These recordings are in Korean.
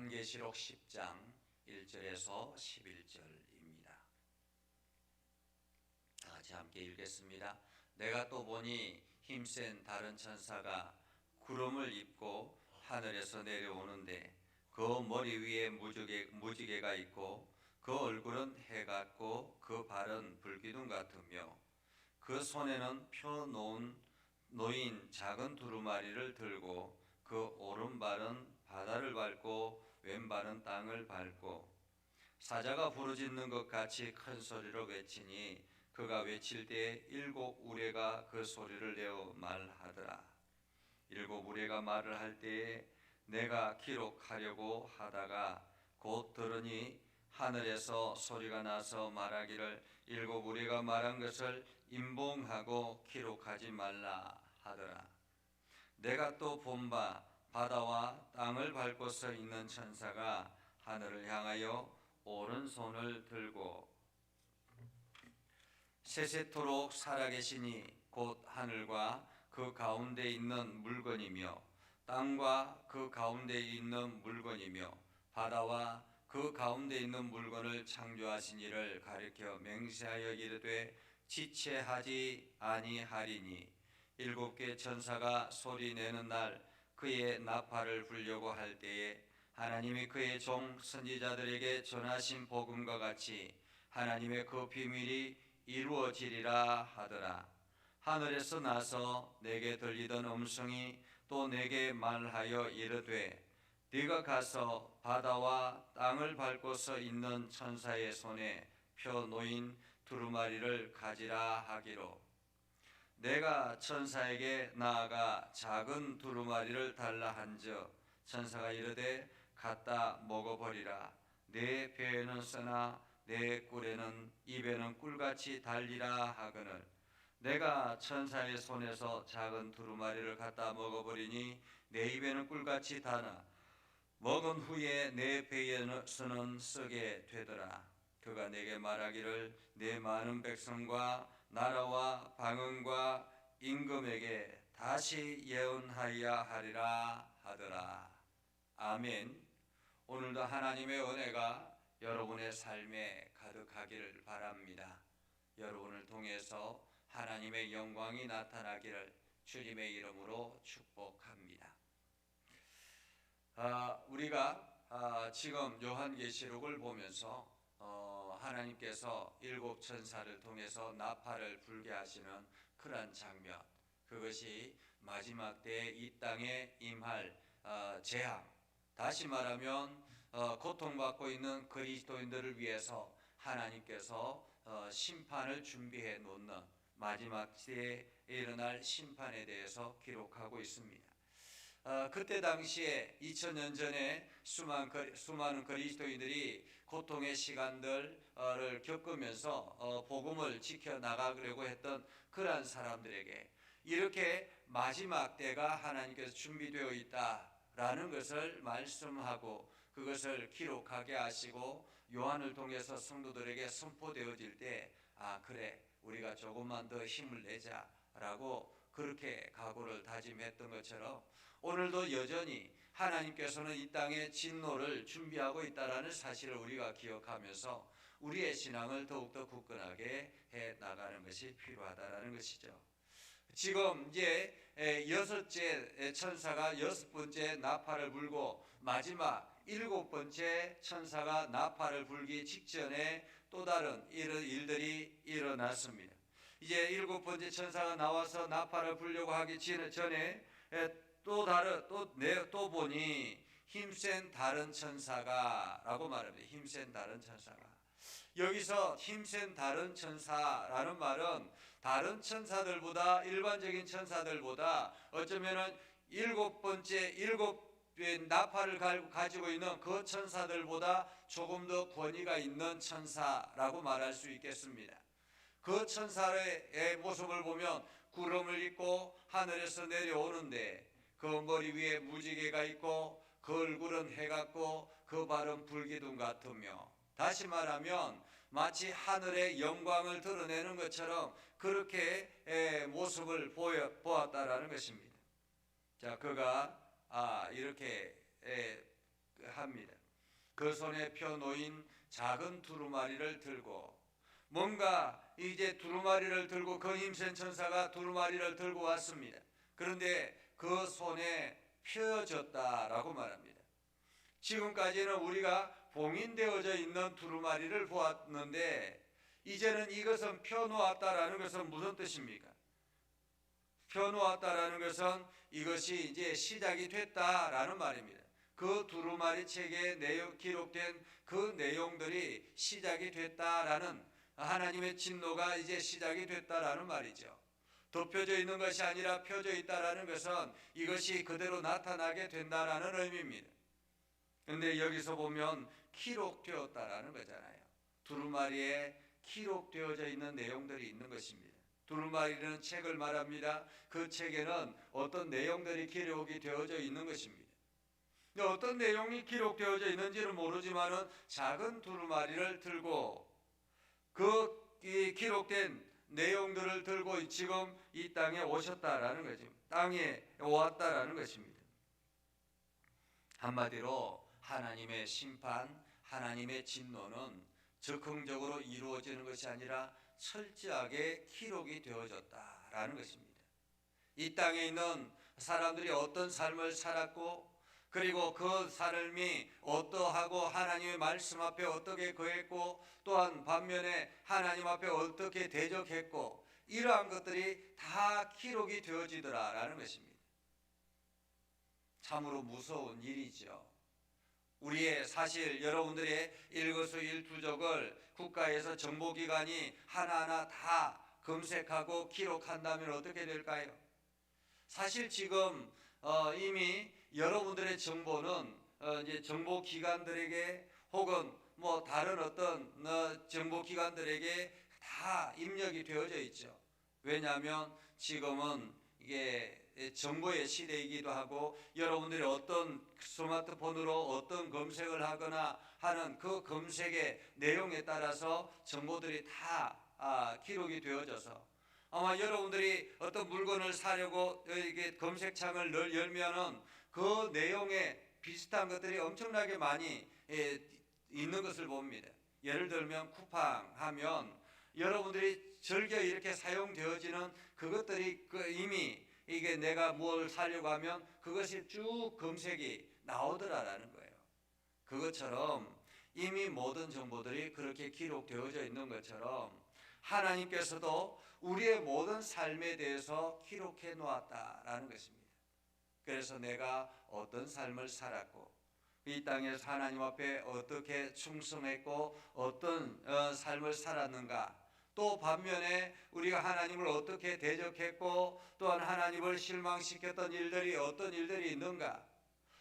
요한계시록 10장 1절에서 11절입니다. 다 같이 함께 읽겠습니다. 내가 또 보니 힘센 다른 천사가 구름을 입고 하늘에서 내려오는데 그 머리 위에 무지개가 있고 그 얼굴은 해 같고 그 발은 불기둥 같으며 그 손에는 펴 놓인 작은 두루마리를 들고 그 오른발은 바다를 밟고 왼발은 땅을 밟고 사자가 부르짖는 것 같이 큰 소리로 외치니 그가 외칠 때에 일곱 우레가 그 소리를 내어 말하더라. 일곱 우레가 말을 할 때에 내가 기록하려고 하다가 곧 들으니 하늘에서 소리가 나서 말하기를 일곱 우레가 말한 것을 임봉하고 기록하지 말라 하더라. 내가 또 본 바 바다와 땅을 밟고 서 있는 천사가 하늘을 향하여 오른손을 들고 세세토록 살아계시니 곧 하늘과 그 가운데 있는 물건이며 땅과 그 가운데 있는 물건이며 바다와 그 가운데 있는 물건을 창조하신 이를 가리켜 맹세하여 이르되 지체하지 아니하리니 일곱 개 천사가 소리 내는 날 그의 나팔을 불려고 할 때에 하나님이 그의 종 선지자들에게 전하신 복음과 같이 하나님의 그 비밀이 이루어지리라 하더라. 하늘에서 나서 내게 들리던 음성이 또 내게 말하여 이르되 네가 가서 바다와 땅을 밟고 서 있는 천사의 손에 펴 놓인 두루마리를 가지라 하기로 내가 천사에게 나아가 작은 두루마리를 달라 한즉 천사가 이르되 갖다 먹어버리라. 내 배에는 쓰나 내 꿀에는 입에는 꿀같이 달리라 하거늘 내가 천사의 손에서 작은 두루마리를 갖다 먹어버리니 내 입에는 꿀같이 다나 먹은 후에 내 배에서는 쓰게 되더라. 그가 내게 말하기를 내 많은 백성과 나라와 방언과 임금에게 다시 예언하여야 하리라 하더라. 아멘. 오늘도 하나님의 은혜가 여러분의 삶에 가득하기를 바랍니다. 여러분을 통해서 하나님의 영광이 나타나기를 주님의 이름으로 축복합니다. 우리가 지금 요한계시록을 보면서 하나님께서 일곱 천사를 통해서 나팔을 불게 하시는 그러한 장면, 그것이 마지막 때에 이 땅에 임할 재앙, 다시 말하면 고통받고 있는 그리스도인들을 위해서 하나님께서 심판을 준비해 놓는 마지막 때에 일어날 심판에 대해서 기록하고 있습니다. 그때 당시에 2000년 전에 수많은 그리스도인들이 고통의 시간들을 겪으면서 복음을 지켜나가려고 했던 그러한 사람들에게 이렇게 마지막 때가 하나님께서 준비되어 있다라는 것을 말씀하고 그것을 기록하게 하시고 요한을 통해서 성도들에게 선포되어질 때 그래 우리가 조금만 더 힘을 내자라고 그렇게 각오를 다짐했던 것처럼 오늘도 여전히 하나님께서는 이 땅에 진노를 준비하고 있다는 사실을 우리가 기억하면서 우리의 신앙을 더욱더 굳건하게 해 나가는 것이 필요하다는 것이죠. 지금 이제 여섯째 천사가 여섯 번째 나팔을 불고 마지막 일곱 번째 천사가 나팔을 불기 직전에 또 다른 일들이 일어났습니다. 이제 일곱 번째 천사가 나와서 나팔을 불려고 하기 전에 또 보니 힘센 다른 천사가 라고 말합니다. 힘센 다른 천사가. 여기서 힘센 다른 천사라는 말은 다른 천사들보다 일반적인 천사들보다 어쩌면은 일곱 나팔을 가지고 있는 그 천사들보다 조금 더 권위가 있는 천사라고 말할 수 있겠습니다. 그 천사의 모습을 보면 구름을 입고 하늘에서 내려오는데 그 머리 위에 무지개가 있고 그 얼굴은 해 같고 그 발은 불기둥 같으며 다시 말하면 마치 하늘의 영광을 드러내는 것처럼 그렇게 모습을 보았다라는 것입니다. 자, 그가 이렇게 합니다. 그 손에 펴 놓인 작은 두루마리를 들고, 뭔가 이제 두루마리를 들고, 그 힘센 천사가 두루마리를 들고 왔습니다. 그런데 그 손에 펴졌다라고 말합니다. 지금까지는 우리가 봉인되어져 있는 두루마리를 보았는데, 이제는 이것은 펴놓았다라는 것은 무슨 뜻입니까? 펴놓았다라는 것은 이것이 이제 시작이 됐다라는 말입니다. 그 두루마리 책에 기록된 그 내용들이 시작이 됐다라는, 하나님의 진노가 이제 시작이 됐다라는 말이죠. 덮여져 있는 것이 아니라 펴져 있다라는 것은 이것이 그대로 나타나게 된다라는 의미입니다. 그런데 여기서 보면 기록되었다라는 거잖아요. 두루마리에 기록되어져 있는 내용들이 있는 것입니다. 두루마리는 책을 말합니다. 그 책에는 어떤 내용들이 기록이 되어져 있는 것입니다. 어떤 내용이 기록되어져 있는지는 모르지만은 작은 두루마리를 들고 그 기록된 내용들을 들고 지금 이 땅에 오셨다라는 거죠. 땅에 왔다라는 것입니다. 한마디로 하나님의 심판, 하나님의 진노는 즉흥적으로 이루어지는 것이 아니라 철저하게 기록이 되어졌다라는 것입니다. 이 땅에 있는 사람들이 어떤 삶을 살았고, 그리고 그 삶이 어떠하고 하나님의 말씀 앞에 어떻게 거했고, 또한 반면에 하나님 앞에 어떻게 대적했고, 이러한 것들이 다 기록이 되어지더라라는 것입니다. 참으로 무서운 일이죠. 우리의 사실 여러분들의 일거수일투족을 국가에서 정보기관이 하나하나 다 검색하고 기록한다면 어떻게 될까요? 사실 지금 이미 여러분들의 정보는 이제 정보기관들에게 혹은 뭐 다른 어떤 정보기관들에게 다 입력이 되어져 있죠. 왜냐하면 지금은 이게 정보의 시대이기도 하고, 여러분들이 어떤 스마트폰으로 어떤 검색을 하거나 하는 그 검색의 내용에 따라서 정보들이 다 기록이 되어져서, 아마 여러분들이 어떤 물건을 사려고 이게 검색창을 열면은 그 내용에 비슷한 것들이 엄청나게 많이 있는 것을 봅니다. 예를 들면 쿠팡 하면 여러분들이 즐겨 이렇게 사용되어지는 그것들이 이미 이게 내가 뭘 사려고 하면 그것이 쭉 검색이 나오더라라는 거예요. 그것처럼 이미 모든 정보들이 그렇게 기록되어져 있는 것처럼 하나님께서도 우리의 모든 삶에 대해서 기록해 놓았다라는 것입니다. 그래서 내가 어떤 삶을 살았고, 이 땅에서 하나님 앞에 어떻게 충성했고 어떤 삶을 살았는가, 또 반면에 우리가 하나님을 어떻게 대적했고 또한 하나님을 실망시켰던 일들이 어떤 일들이 있는가,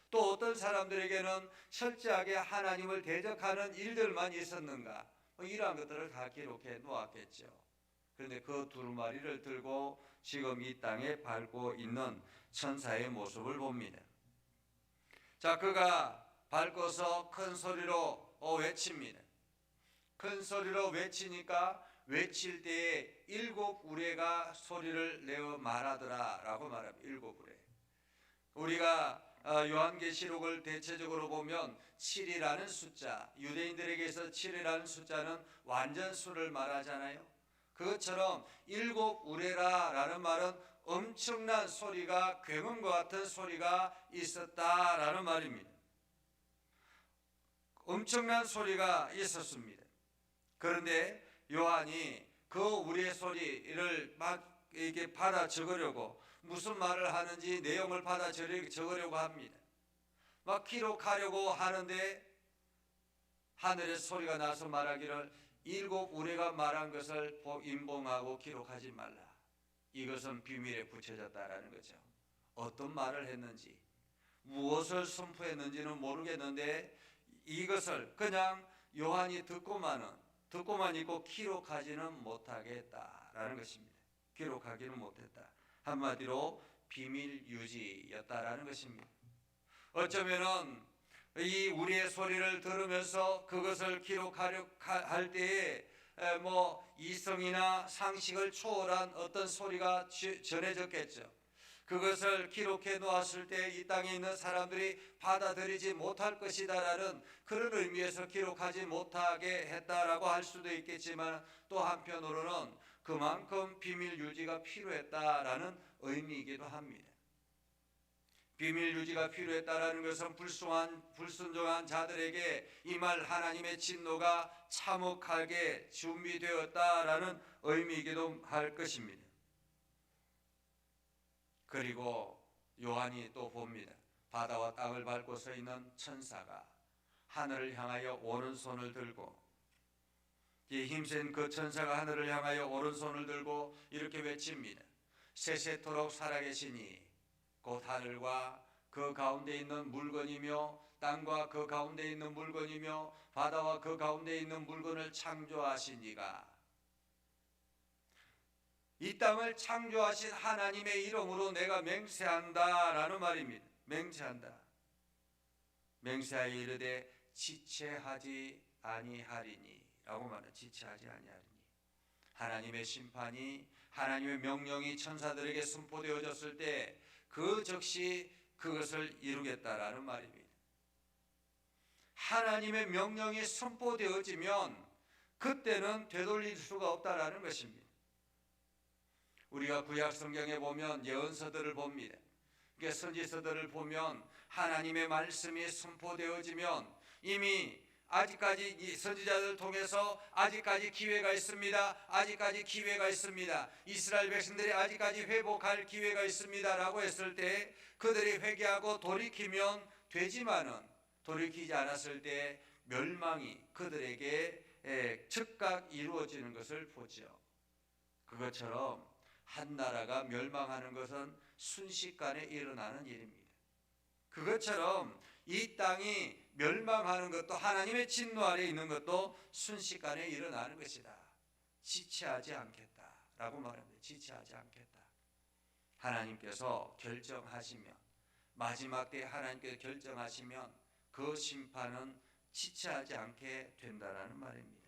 또 어떤 사람들에게는 철저하게 하나님을 대적하는 일들만 있었는가, 이러한 것들을 다 기록해 놓았겠죠. 그런데 그 두루마리를 들고 지금 이 땅에 밟고 있는 천사의 모습을 봅니다. 자, 그가 밟고서 큰 소리로 외칩니다. 큰 소리로 외치니까 외칠 때에 7 우레가 소리를 내어 말하더라 라고 말합니다. 7 우레. 우리가 요한계시록을 대체적으로 보면 7이라는 숫자, 유대인들에게서 7이라는 숫자는 완전수를 말하잖아요. 그것처럼 7 우레라라는 말은 엄청난 소리가, 굉음과 같은 소리가 있었다라는 말입니다. 엄청난 소리가 있었습니다. 그런데 요한이 그 우리의 소리를 막 이렇게 받아 적으려고, 무슨 말을 하는지 내용을 받아 적으려고 합니다. 막 기록하려고 하는데 하늘에서 소리가 나서 말하기를 7 우레가 말한 것을 인봉하고 기록하지 말라. 이것은 비밀에 붙여졌다라는 거죠. 어떤 말을 했는지, 무엇을 선포했는지는 모르겠는데 이것을 그냥 요한이 듣고만 있고 기록하지는 못하겠다라는 것입니다. 기록하기는 못했다. 한마디로 비밀 유지였다라는 것입니다. 어쩌면은 이 우리의 소리를 들으면서 그것을 기록하려 할 때에 뭐 이성이나 상식을 초월한 어떤 소리가 전해졌겠죠. 그것을 기록해 놓았을 때 이 땅에 있는 사람들이 받아들이지 못할 것이다라는 그런 의미에서 기록하지 못하게 했다라고 할 수도 있겠지만, 또 한편으로는 그만큼 비밀 유지가 필요했다라는 의미이기도 합니다. 비밀 유지가 필요했다라는 것은 불순종한 자들에게 임할 하나님의 진노가 참혹하게 준비되었다라는 의미이기도 할 것입니다. 그리고 요한이 또 봅니다. 바다와 땅을 밟고 서 있는 천사가 하늘을 향하여 오른손을 들고, 이 힘센 그 천사가 하늘을 향하여 오른손을 들고 이렇게 외칩니다. 세세토록 살아계시니 곧 하늘과 그 가운데 있는 물건이며 땅과 그 가운데 있는 물건이며 바다와 그 가운데 있는 물건을 창조하신 이가, 이 땅을 창조하신 하나님의 이름으로 내가 맹세한다라는 말입니다. 맹세한다. 맹세하여 이르되 지체하지 아니하리니 라고 말해. 지체하지 아니하리니. 하나님의 심판이, 하나님의 명령이 천사들에게 선포되어졌을 때 그 즉시 그것을 이루겠다라는 말입니다. 하나님의 명령이 선포되어지면 그때는 되돌릴 수가 없다라는 것입니다. 우리가 구약 성경에 보면 예언서들을 봅니다. 선지서들을 보면 하나님의 말씀이 선포되어지면 이미 아직까지 이 선지자들을 통해서 아직까지 기회가 있습니다. 아직까지 기회가 있습니다. 이스라엘 백성들이 아직까지 회복할 기회가 있습니다 라고 했을 때 그들이 회개하고 돌이키면 되지만은, 돌이키지 않았을 때 멸망이 그들에게 즉각 이루어지는 것을 보죠. 그것처럼 한 나라가 멸망하는 것은 순식간에 일어나는 일입니다. 그것처럼 이 땅이 멸망하는 것도, 하나님의 진노 아래 있는 것도 순식간에 일어나는 것이다. 지체하지 않겠다라고 말합니다. 지체하지 않겠다. 하나님께서 결정하시면, 마지막 때에 하나님께서 결정하시면 그 심판은 지체하지 않게 된다라는 말입니다.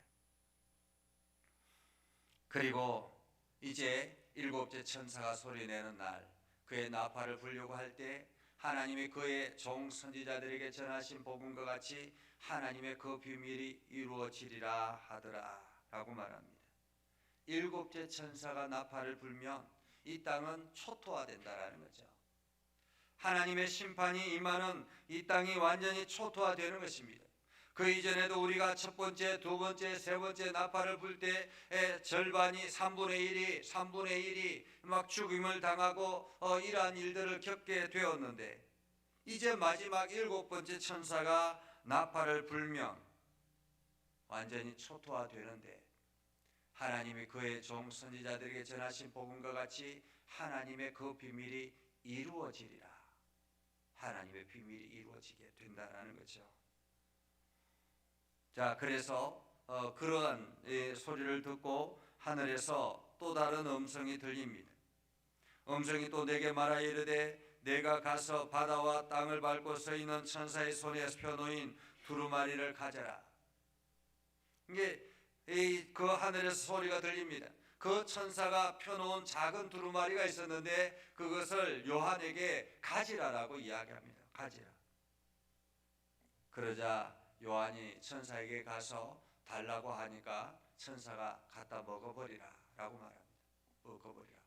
그리고 이제 일곱째 천사가 소리내는 날, 그의 나팔을 불려고 할 때 하나님이 그의 종 선지자들에게 전하신 복음과 같이 하나님의 그 비밀이 이루어지리라 하더라 라고 말합니다. 일곱째 천사가 나팔을 불면 이 땅은 초토화된다라는 거죠. 하나님의 심판이 임하는 이 땅이 완전히 초토화되는 것입니다. 그 이전에도 우리가 첫 번째, 두 번째, 세 번째 나팔을 불 때 절반이 3분의 1이 막 죽임을 당하고 이러한 일들을 겪게 되었는데, 이제 마지막 일곱 번째 천사가 나팔을 불면 완전히 초토화되는데, 하나님이 그의 종 선지자들에게 전하신 복음과 같이 하나님의 그 비밀이 이루어지리라. 하나님의 비밀이 이루어지게 된다는 거죠. 자, 그래서 그러한 소리를 듣고 하늘에서 또 다른 음성이 들립니다. 음성이 또 내게 말하여 이르되 내가 가서 바다와 땅을 밟고 서 있는 천사의 손에 펴놓인 두루마리를 가져라. 이게 그 하늘에서 소리가 들립니다. 그 천사가 펴놓은 작은 두루마리가 있었는데 그것을 요한에게 가지라라고 이야기합니다. 가지라. 그러자 요한이 천사에게 가서 달라고 하니까 천사가 갖다 먹어버리라 라고 말합니다. 먹어버리라.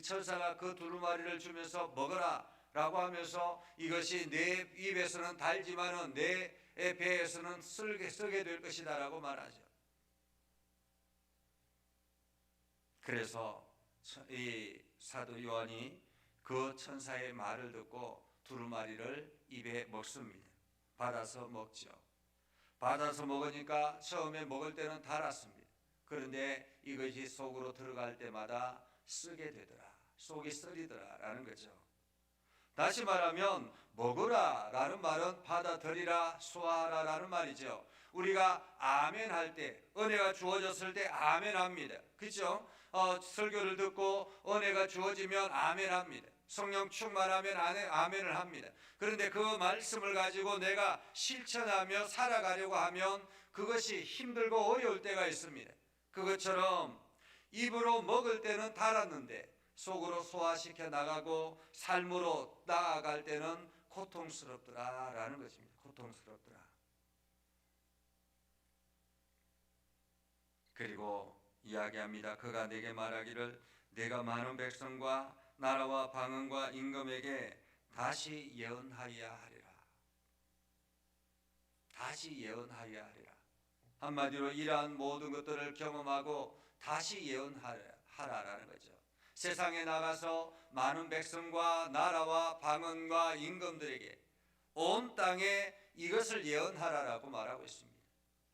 천사가 그 두루마리를 주면서 먹어라 라고 하면서 이것이 내 입에서는 달지만은 내 배에서는 쓰게 될 것이다 라고 말하죠. 그래서 이 사도 요한이 그 천사의 말을 듣고 두루마리를 입에 먹습니다. 받아서 먹죠. 받아서 먹으니까 처음에 먹을 때는 달았습니다. 그런데 이것이 속으로 들어갈 때마다 쓰게 되더라. 속이 쓰리더라 라는 거죠. 다시 말하면 먹으라 라는 말은 받아들이라, 수하라 라는 말이죠. 우리가 아멘 할 때, 은혜가 주어졌을 때 아멘 합니다. 그렇죠? 설교를 듣고 은혜가 주어지면 아멘 합니다. 성령 충만하면 아멘을 합니다. 그런데 그 말씀을 가지고 내가 실천하며 살아가려고 하면 그것이 힘들고 어려울 때가 있습니다. 그것처럼 입으로 먹을 때는 달았는데 속으로 소화시켜 나가고 삶으로 나아갈 때는 고통스럽더라라는 것입니다. 고통스럽더라. 그리고 이야기합니다. 그가 내게 말하기를 내가 많은 백성과 나라와 방언과 임금에게 다시 예언하여야 하리라. 다시 예언하여야 하리라. 한마디로 이러한 모든 것들을 경험하고 다시 예언하라라는 거죠. 세상에 나가서 많은 백성과 나라와 방언과 임금들에게 온 땅에 이것을 예언하라라고 말하고 있습니다.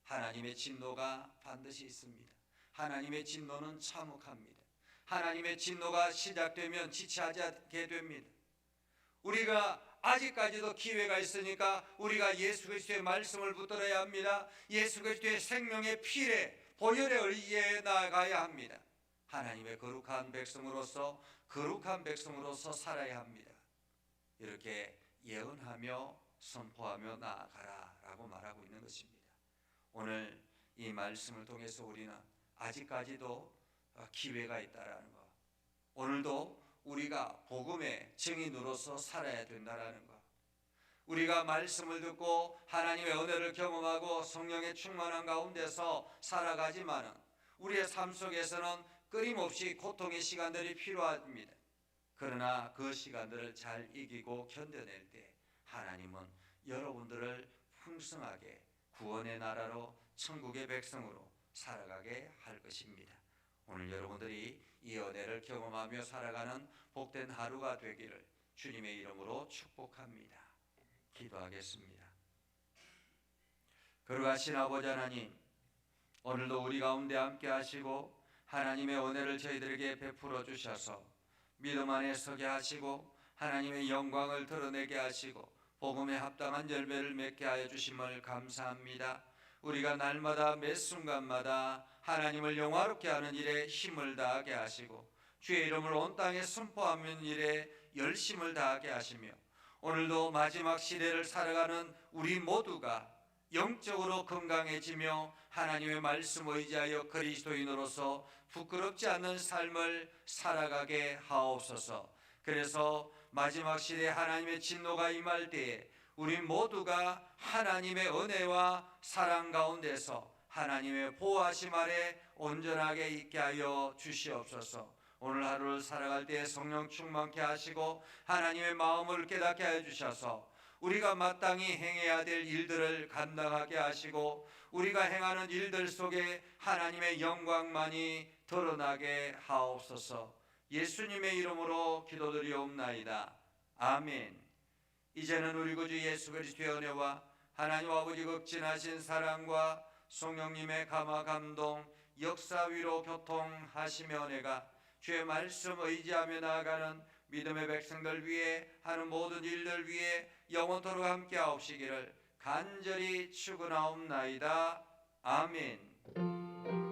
하나님의 진노가 반드시 있습니다. 하나님의 진노는 참혹합니다. 하나님의 진노가 시작되면 지체하지 않게 됩니다. 우리가 아직까지도 기회가 있으니까 우리가 예수 그리스도의 말씀을 붙들어야 합니다. 예수 그리스도의 생명의 피에 보혈에 의지해 나아가야 합니다. 하나님의 거룩한 백성으로서 살아야 합니다. 이렇게 예언하며 선포하며 나아가라라고 말하고 있는 것입니다. 오늘 이 말씀을 통해서 우리는 아직까지도 기회가 있다라는 것, 오늘도 우리가 복음의 증인으로서 살아야 된다라는 것, 우리가 말씀을 듣고 하나님의 은혜를 경험하고 성령의 충만한 가운데서 살아가지만은 우리의 삶 속에서는 끊임없이 고통의 시간들이 필요합니다. 그러나 그 시간들을 잘 이기고 견뎌낼 때 하나님은 여러분들을 풍성하게 구원의 나라로 천국의 백성으로 살아가게 할 것입니다. 오늘 여러분들이 이 은혜를 경험하며 살아가는 복된 하루가 되기를 주님의 이름으로 축복합니다. 기도하겠습니다. 거룩하신 아버지 하나님, 오늘도 우리 가운데 함께 하시고 하나님의 은혜를 저희들에게 베풀어 주셔서 믿음 안에 서게 하시고 하나님의 영광을 드러내게 하시고 복음에 합당한 열매를 맺게 하여 주심을 감사합니다. 우리가 날마다 매 순간마다 하나님을 영화롭게 하는 일에 힘을 다하게 하시고 주의 이름을 온 땅에 선포하는 일에 열심을 다하게 하시며 오늘도 마지막 시대를 살아가는 우리 모두가 영적으로 건강해지며 하나님의 말씀 의지하여 그리스도인으로서 부끄럽지 않는 삶을 살아가게 하옵소서. 그래서 마지막 시대에 하나님의 진노가 임할 때에 우리 모두가 하나님의 은혜와 사랑 가운데서 하나님의 보호하심 아래 온전하게 있게 하여 주시옵소서. 오늘 하루를 살아갈 때 성령 충만케 하시고 하나님의 마음을 깨닫게 하여 주셔서 우리가 마땅히 행해야 될 일들을 감당하게 하시고 우리가 행하는 일들 속에 하나님의 영광만이 드러나게 하옵소서. 예수님의 이름으로 기도드리옵나이다. 아멘. 이제는 우리 구주 예수 그리스도의 은혜와 하나님 아버지 극진하신 사랑과 성령님의 감화 감동 역사 위로 교통하시며 은혜가 주의 말씀 의지하며 나아가는 믿음의 백성들 위해 하는 모든 일들 위해 영원토록 함께 하옵시기를 간절히 축원하옵나이다. 아멘.